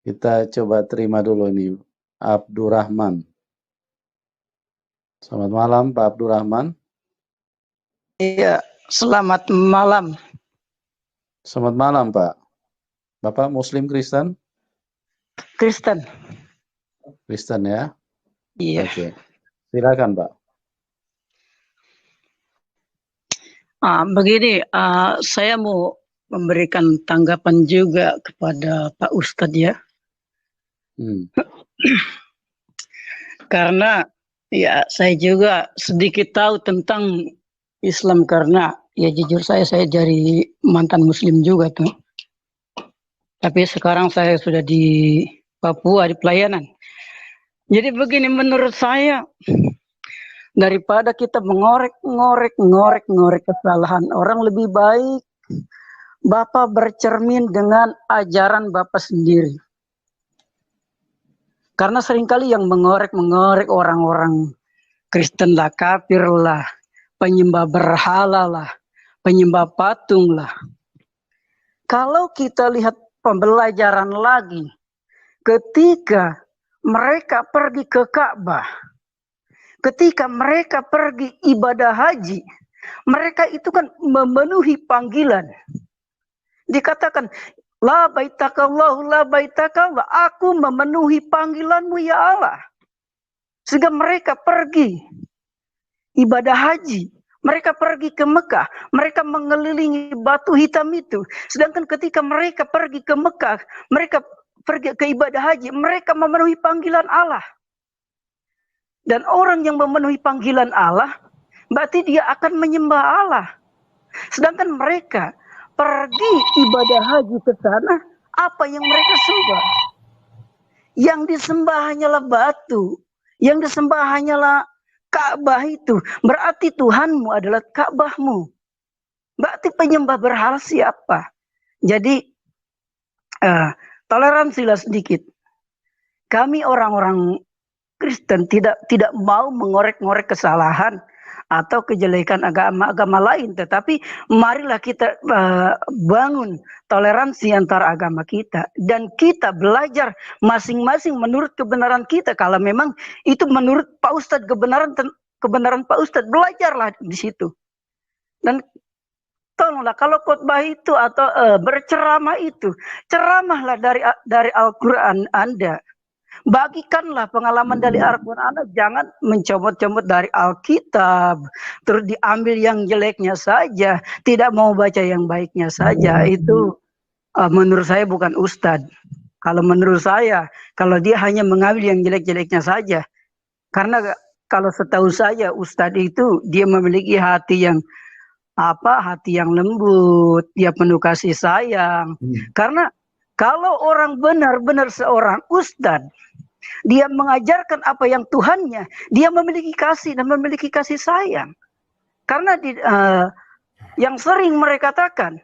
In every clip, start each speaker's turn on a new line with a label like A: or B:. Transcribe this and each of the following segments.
A: Kita coba terima dulu nih, Abdurrahman. Selamat malam, Pak Abdurrahman.
B: Iya, selamat malam.
A: Selamat malam, Pak. Bapak Muslim Kristen?
B: Kristen.
A: Kristen ya?
B: Iya.
A: Oke. Silakan, Pak.
B: Begini, saya mau memberikan tanggapan juga kepada Pak Ustadz ya. Karena ya saya juga sedikit tahu tentang Islam karena ya jujur saya dari mantan Muslim juga tuh. Tapi sekarang saya sudah di Papua di pelayanan. Jadi begini menurut saya, daripada kita mengorek kesalahan orang, lebih baik Bapak bercermin dengan ajaran Bapak sendiri. Karena seringkali yang mengorek orang-orang Kristen lah, kafir lah, penyembah berhala lah, penyembah patung lah. Kalau kita lihat pembelajaran lagi, ketika mereka pergi ke Ka'bah, ketika mereka pergi ibadah haji, mereka itu kan memenuhi panggilan. Dikatakan, la baitakallahu la baitakallah, aku memenuhi panggilanmu ya Allah. Sehingga mereka pergi ibadah haji, mereka pergi ke Mekah, mereka mengelilingi batu hitam itu. Sedangkan ketika mereka pergi ke Mekah, mereka pergi ke ibadah haji, mereka memenuhi panggilan Allah. Dan orang yang memenuhi panggilan Allah, berarti dia akan menyembah Allah. Sedangkan mereka pergi ibadah haji ke sana, apa yang mereka sembah? Yang disembah hanyalah batu, yang disembah hanyalah Ka'bah itu. Berarti Tuhanmu adalah Ka'bahmu. Berarti penyembah berhala siapa? Jadi toleransilah sedikit. Kami orang-orang Kristen tidak mau mengorek-ngorek kesalahan atau kejelekan agama lain, tetapi marilah kita bangun toleransi antar agama kita dan kita belajar masing-masing menurut kebenaran kita. Kalau memang itu menurut Pak Ustadz kebenaran Pak Ustadz, belajarlah di situ. Dan tolonglah kalau khotbah itu atau berceramah itu, ceramahlah dari Al-Qur'an Anda. Bagikanlah pengalaman dari Al-Quran, jangan mencomot-comot dari Alkitab, terus diambil yang jeleknya saja, tidak mau baca yang baiknya saja. Itu menurut saya bukan ustadz. Kalau menurut saya, kalau dia hanya mengambil yang jelek-jeleknya saja, karena kalau setahu saya ustadz itu dia memiliki hati yang hati yang lembut, dia penuh kasih sayang. Karena kalau orang benar-benar seorang ustadz, dia mengajarkan apa yang Tuhannya, dia memiliki kasih dan memiliki kasih sayang. Karena yang sering mereka katakan,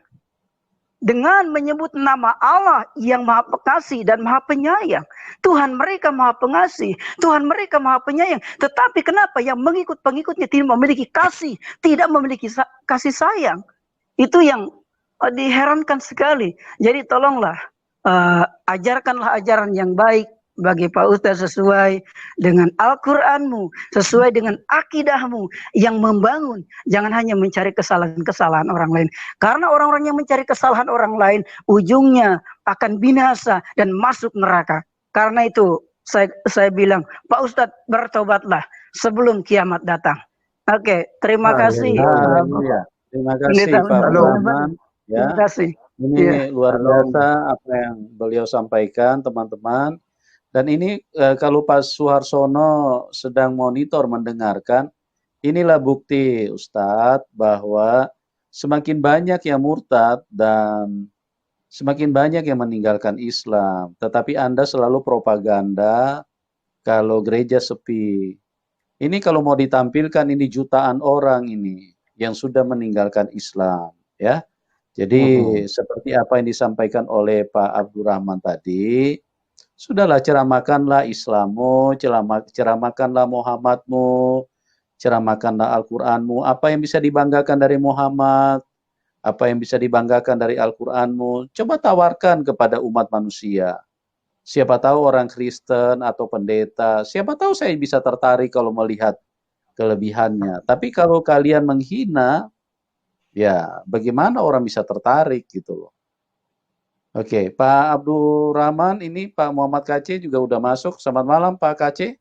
B: dengan menyebut nama Allah yang maha pengasih dan maha penyayang, Tuhan mereka maha pengasih, Tuhan mereka maha penyayang. Tetapi kenapa yang mengikut pengikutnya tidak memiliki kasih, tidak memiliki kasih sayang? Itu yang diherankan sekali. Jadi tolonglah, ajarkanlah ajaran yang baik bagi Pak Ustadz sesuai dengan Al-Quranmu, sesuai dengan akidahmu yang membangun. Jangan hanya mencari kesalahan-kesalahan orang lain. Karena orang-orang yang mencari kesalahan orang lain, ujungnya akan binasa dan masuk neraka. Karena itu saya bilang, Pak Ustadz bertobatlah sebelum kiamat datang. Oke, terima kasih.
A: Terima kasih Pak Abdurrahman. Ya.
B: Terima kasih.
A: Ini luar biasa apa yang beliau sampaikan, teman-teman. Dan ini kalau Pak Suharsono sedang monitor mendengarkan, inilah bukti Ustadz bahwa semakin banyak yang murtad dan semakin banyak yang meninggalkan Islam. Tetapi Anda selalu propaganda kalau gereja sepi. Ini kalau mau ditampilkan ini jutaan orang ini yang sudah meninggalkan Islam, ya. Jadi seperti apa yang disampaikan oleh Pak Abdurrahman tadi, sudahlah ceramahkanlah Islammu, ceramahkanlah Muhammadmu, ceramahkanlah Al-Quranmu. Apa yang bisa dibanggakan dari Muhammad, apa yang bisa dibanggakan dari Al-Quranmu, coba tawarkan kepada umat manusia. Siapa tahu orang Kristen atau pendeta, siapa tahu saya bisa tertarik kalau melihat kelebihannya. Tapi kalau kalian menghina, ya bagaimana orang bisa tertarik gitu loh. Oke, Pak Abdurrahman, ini Pak Muhammad KC juga udah masuk. Selamat malam Pak KC.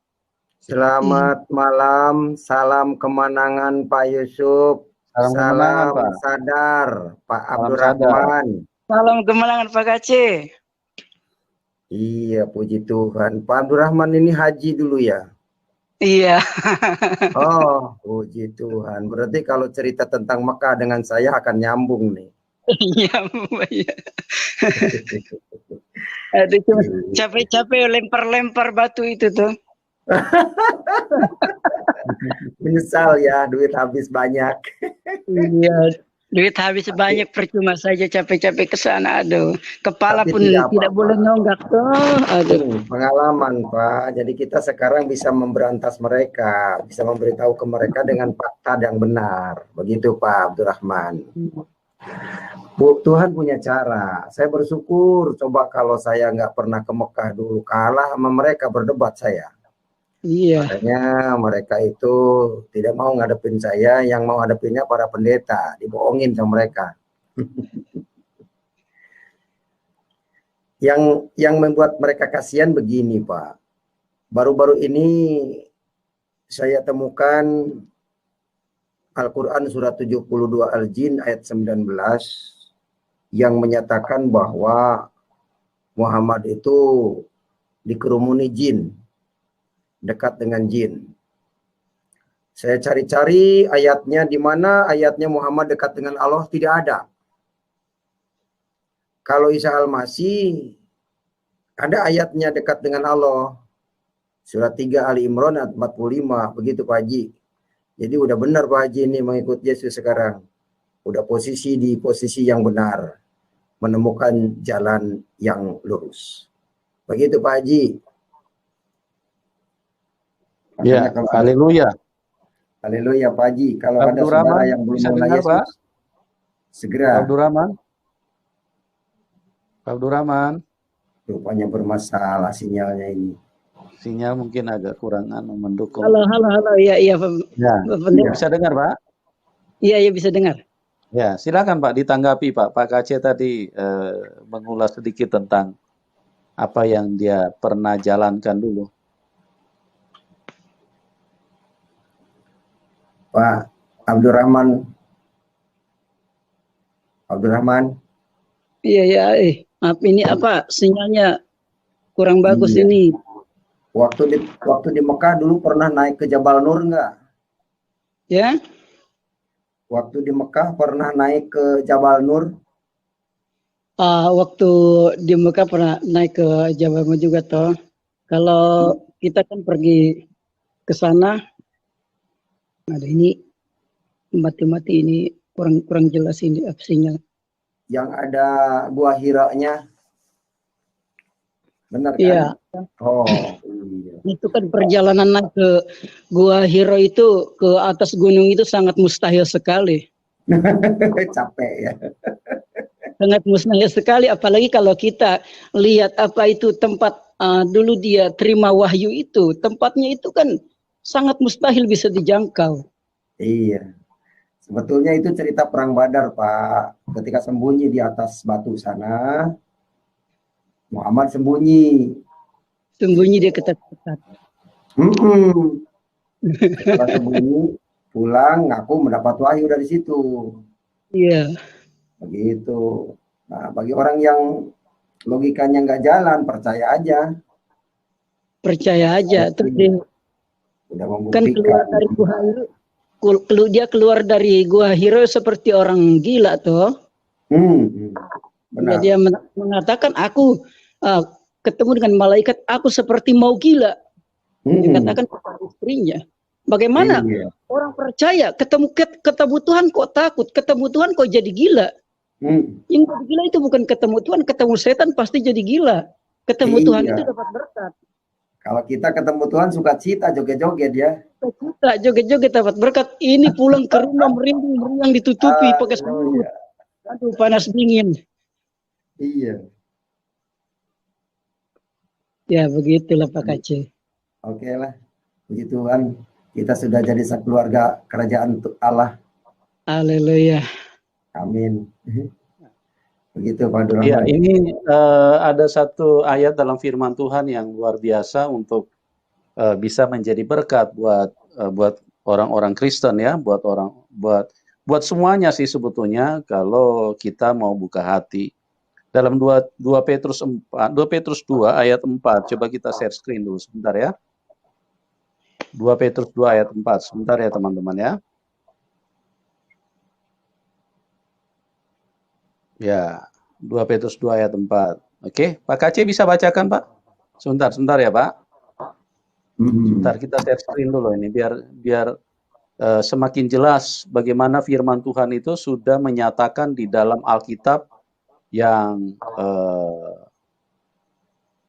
C: Selamat malam, salam kemenangan Pak Yusuf.
A: Salam kemenangan,
C: Salam
A: Pak.
C: sadar Pak
A: Salam
C: Abdurrahman.
B: Salam kemenangan Pak Aceh.
C: Iya, puji Tuhan. Pak Abdurrahman ini haji dulu ya?
B: Iya.
C: Oh, puji Tuhan. Berarti kalau cerita tentang Mekah dengan saya akan nyambung nih.
B: Iya, iya. Aduh, cuma capek-capek lempar-lempar batu itu tuh.
C: Menyesal ya, duit habis banyak.
B: Iya, duit habis banyak, percuma saja capek-capek ke sana. Aduh, kepala
C: Tapi
B: pun tidak boleh nonggak tuh. Aduh.
C: Pengalaman Pak. Jadi kita sekarang bisa memberantas mereka, bisa memberitahu ke mereka dengan fakta yang benar. Begitu Pak Abdurrahman. Bu, Tuhan punya cara. Saya bersyukur. Coba kalau saya nggak pernah ke Mekah dulu, kalah sama mereka berdebat saya.
B: Iya.
C: Makanya mereka itu tidak mau ngadepin saya, yang mau ngadepinnya para pendeta, dibohongin sama mereka. Yang membuat mereka kasihan begini Pak. Baru-baru ini saya temukan Al-Quran surat 72 Al-Jin ayat 19 yang menyatakan bahwa Muhammad itu dikerumuni jin, dekat dengan jin. Saya cari-cari ayatnya, di mana ayatnya Muhammad dekat dengan Allah tidak ada. Kalau Isa Al-Masih ada ayatnya dekat dengan Allah. Surat 3 Ali Imran ayat 45, begitu Pak Haji. Jadi udah benar Pak Haji ini mengikut Yesus sekarang. Udah di posisi yang benar. Menemukan jalan yang lurus. Begitu Pak Haji.
A: Ya, haleluya.
C: Haleluya Pak Haji. Kalau ada saudara yang belum mengenal Yesus, Pak? Segera.
A: Pak Abdurrahman. Pak Abdurrahman.
C: Rupanya bermasalah sinyalnya ini.
A: Sinyal mungkin agak kurang mendukung.
B: Halo. Iya.
A: Ya, bisa dengar Pak?
B: Iya, bisa dengar.
A: Ya, silakan Pak ditanggapi Pak. Pak KC tadi mengulas sedikit tentang apa yang dia pernah jalankan dulu.
C: Pak Abdurrahman.
B: Iya. Maaf, ini apa sinyalnya kurang bagus ini.
C: Waktu di Mekah dulu pernah naik ke Jabal Nur enggak?
B: Ya.
C: Waktu di Mekah pernah naik ke Jabal Nur?
B: Waktu di Mekah pernah naik ke Jabal Nur juga toh. Kalau kita kan pergi ke sana, ada ini mati ini kurang jelas ini sinyal.
C: Yang ada Gua Hira-nya, benar kan?
B: Iya.
C: Oh, iya.
B: Itu kan perjalanan naik ke Gua Hira itu ke atas gunung itu sangat mustahil sekali.
C: Capek ya.
B: Sangat mustahil sekali, apalagi kalau kita lihat apa itu tempat dulu dia terima wahyu itu, tempatnya itu kan sangat mustahil bisa dijangkau.
C: Iya. Sebetulnya itu cerita perang Badar, Pak. Ketika sembunyi di atas batu sana, Muhammad sembunyi.
B: Sembunyi dia ketat-ketat.
C: Setelah sembunyi, pulang ngaku mendapat wahyu dari situ.
B: Iya.
C: Begitu. Nah, bagi orang yang logikanya nggak jalan, percaya aja.
B: Percaya aja. Terus dia
C: udah membuktikan.
B: Kan keluar dari Gua Hira, dia keluar dari Gua Hira seperti orang gila toh.
C: Benar.
B: Dia mengatakan aku ketemu dengan malaikat, aku seperti mau gila. Dikatakan kepada istrinya. Bagaimana orang percaya ketemu Tuhan kok takut, ketemu Tuhan kok jadi gila. Yang jadi gila itu bukan ketemu Tuhan, ketemu setan pasti jadi gila. Ketemu Tuhan itu dapat berkat.
C: Kalau kita ketemu Tuhan sukacita, joget-joget ya.
B: Sukacita, joget-joget dapat berkat. Ini pulang ke rumah merinding ditutupi pakai selimut. Aduh, panas dingin.
C: Iya.
B: Ya, begitulah Pak Kace.
C: Oke lah, puji Tuhan, kita sudah jadi keluarga kerajaan Allah.
B: Haleluya.
C: Amin. Begitu Pak
A: Ya,
C: Abdurrahman.
A: ini ada satu ayat dalam firman Tuhan yang luar biasa untuk bisa menjadi berkat buat orang-orang Kristen ya, buat semuanya sih sebetulnya kalau kita mau buka hati. Dalam 2 Petrus 2 ayat 4, coba kita share screen dulu sebentar ya. 2 Petrus 2 ayat 4, sebentar ya teman-teman ya. Ya, 2 Petrus 2 ayat 4. Oke, Pak Kace bisa bacakan Pak? Sebentar ya Pak. Sebentar kita share screen dulu ini biar semakin jelas bagaimana firman Tuhan itu sudah menyatakan di dalam Alkitab yang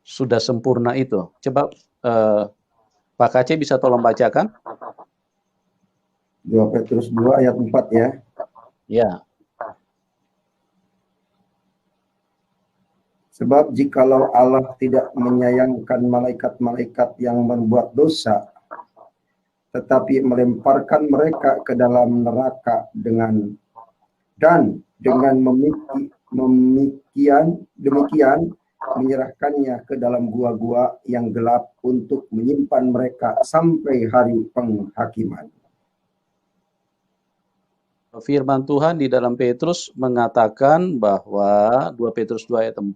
A: sudah sempurna itu. Coba Pak Kace bisa tolong bacakan?
C: 2 Petrus 2 ayat 4 ya.
A: Ya.
C: Sebab jikalau Allah tidak menyayangkan malaikat-malaikat yang membuat dosa, tetapi melemparkan mereka ke dalam neraka dengan demikian menyerahkannya ke dalam gua-gua yang gelap untuk menyimpan mereka sampai hari penghakiman.
A: Firman Tuhan di dalam Petrus mengatakan bahwa 2 Petrus 2 ayat 4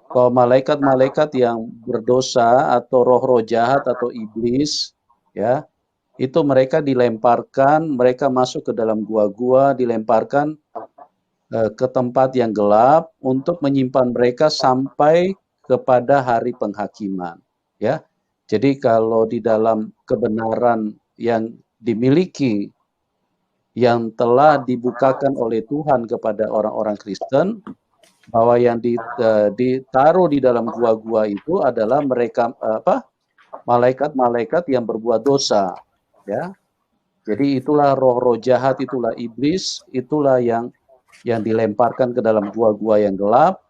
A: bahwa malaikat-malaikat yang berdosa atau roh-roh jahat atau iblis ya, itu mereka dilemparkan, mereka masuk ke dalam gua-gua, dilemparkan ke tempat yang gelap untuk menyimpan mereka sampai kepada hari penghakiman ya. Jadi kalau di dalam kebenaran yang dimiliki yang telah dibukakan oleh Tuhan kepada orang-orang Kristen, bahwa yang ditaruh di dalam gua-gua itu adalah mereka malaikat-malaikat yang berbuat dosa ya. Jadi itulah roh-roh jahat, itulah iblis, itulah yang dilemparkan ke dalam gua-gua yang gelap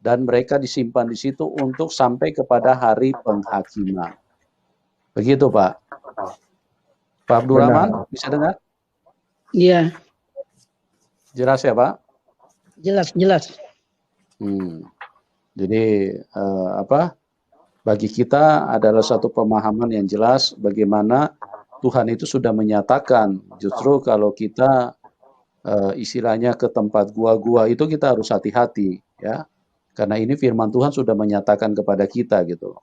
A: dan mereka disimpan di situ untuk sampai kepada hari penghakiman. Begitu Pak. Pak Abdurrahman bisa dengar?
B: Iya.
A: Jelas ya Pak?
B: Jelas.
A: Jadi bagi kita adalah satu pemahaman yang jelas bagaimana Tuhan itu sudah menyatakan justru kalau kita istilahnya ke tempat gua-gua itu kita harus hati-hati ya, karena ini firman Tuhan sudah menyatakan kepada kita gitu.